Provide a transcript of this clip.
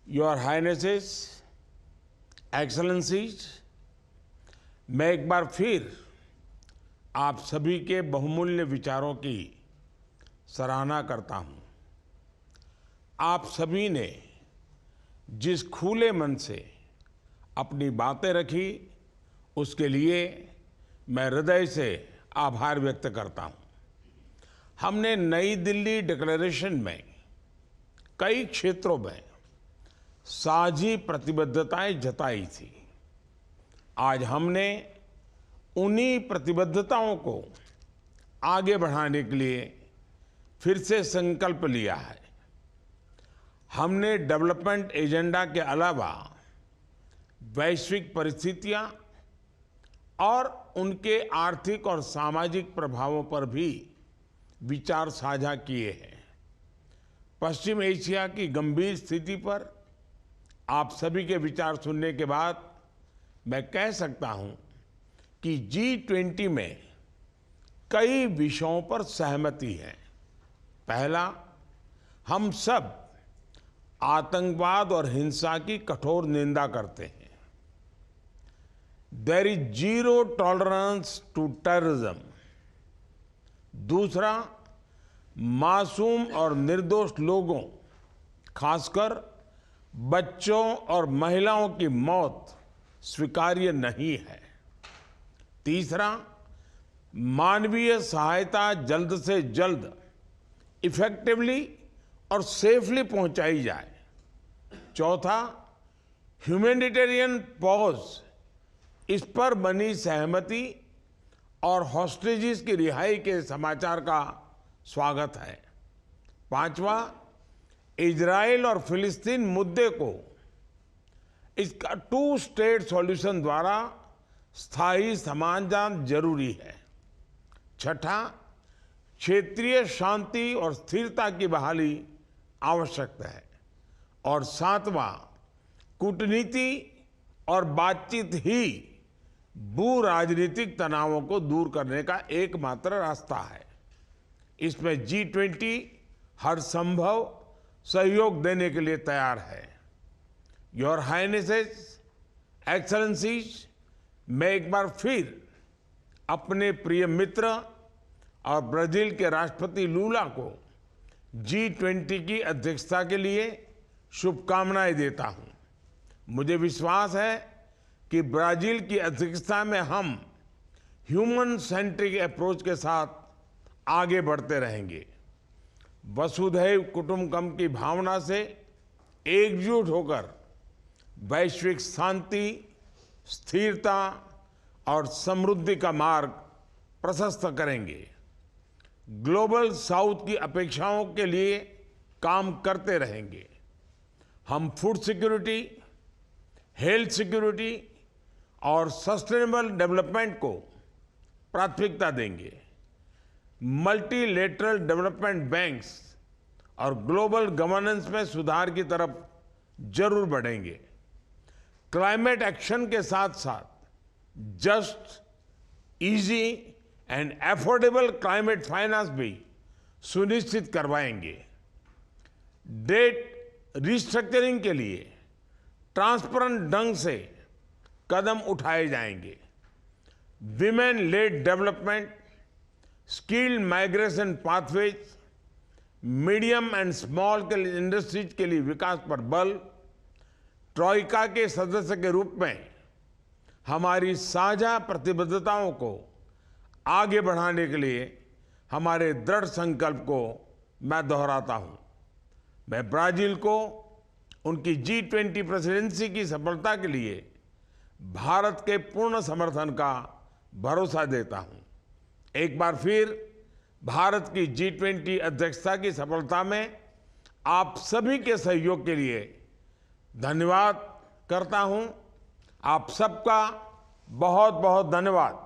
Your हाइनेसेस, excellencies, मैं एक बार फिर आप सभी के बहुमूल्य विचारों की सराहना करता हूं। आप सभी ने जिस खुले मन से अपनी बातें रखी, उसके लिए मैं हृदय से आभार व्यक्त करता हूं। हमने नई दिल्ली डिक्लेरेशन में कई क्षेत्रों में साझी प्रतिबद्धताएं जताई थी। आज हमने उन्हीं प्रतिबद्धताओं को आगे बढ़ाने के लिए फिर से संकल्प लिया है। हमने डेवलपमेंट एजेंडा के अलावा वैश्विक परिस्थितियां और उनके आर्थिक और सामाजिक प्रभावों पर भी विचार साझा किए हैं। पश्चिम एशिया की गंभीर स्थिति पर आप सभी के विचार सुनने के बाद मैं कह सकता हूं कि G20 में कई विषयों पर सहमति है। पहला, हम सब आतंकवाद और हिंसा की कठोर निंदा करते हैं। There is zero tolerance to terrorism. दूसरा, मासूम और निर्दोष लोगों, खासकर बच्चों और महिलाओं की मौत स्वीकार्य नहीं है। तीसरा, मानवीय सहायता जल्द से जल्द इफेक्टिवली और सेफली पहुंचाई जाए। चौथा, ह्यूमैनिटेरियन पॉज, इस पर बनी सहमति और हॉस्टेजेस की रिहाई के समाचार का स्वागत है। पांचवा, इजराइल और फिलिस्तीन मुद्दे को इसका 2 स्टेट सॉल्यूशन द्वारा स्थायी समाधान जरूरी है। छठा, क्षेत्रीय शांति और स्थिरता की बहाली आवश्यक है। और सातवां, कूटनीति और बातचीत ही भू राजनीतिक तनावों को दूर करने का एकमात्र रास्ता है। इसमें G20 हर संभव सहयोग देने के लिए तैयार है। योर हाइनेसेस, एक्सेलेंसीज, मैं एक बार फिर अपने प्रिय मित्र और ब्राजील के राष्ट्रपति लूला को G20 की अध्यक्षता के लिए शुभकामनाएं देता हूं। मुझे विश्वास है कि ब्राजील की अध्यक्षता में हम ह्यूमन सेंट्रिक अप्रोच के साथ आगे बढ़ते रहेंगे। वसुधैव कुटुंबकम की भावना से एकजुट होकर वैश्विक शांति, स्थिरता और समृद्धि का मार्ग प्रशस्त करेंगे। ग्लोबल साउथ की अपेक्षाओं के लिए काम करते रहेंगे। हम फूड सिक्योरिटी, हेल्थ सिक्योरिटी और सस्टेनेबल डेवलपमेंट को प्राथमिकता देंगे। मल्टीलेटरल डेवलपमेंट बैंक्स और ग्लोबल गवर्नेंस में सुधार की तरफ जरूर बढ़ेंगे। क्लाइमेट एक्शन के साथ साथ just, easy and affordable climate finance भी सुनिश्चित करवाएंगे। डेट रिस्ट्रक्चरिंग के लिए ट्रांसपेरेंट ढंग से कदम उठाए जाएंगे। Women lead development, skill migration pathways, medium and small industries के लिए विकास पर बल, ट्रॉइका के सदस्य के रूप में हमारी साझा प्रतिबद्धताओं को आगे बढ़ाने के लिए हमारे दृढ़ संकल्प को मैं दोहराता हूं। मैं ब्राजील को उनकी G20 प्रेसिडेंसी की सफलता के लिए भारत के पूर्ण समर्थन का भरोसा देता हूं। एक बार फिर भारत की G20 अध्यक्षता की सफलता में आप सभी के सहयोग के लिए धन्यवाद करता हूं। आप सबका बहुत बहुत धन्यवाद।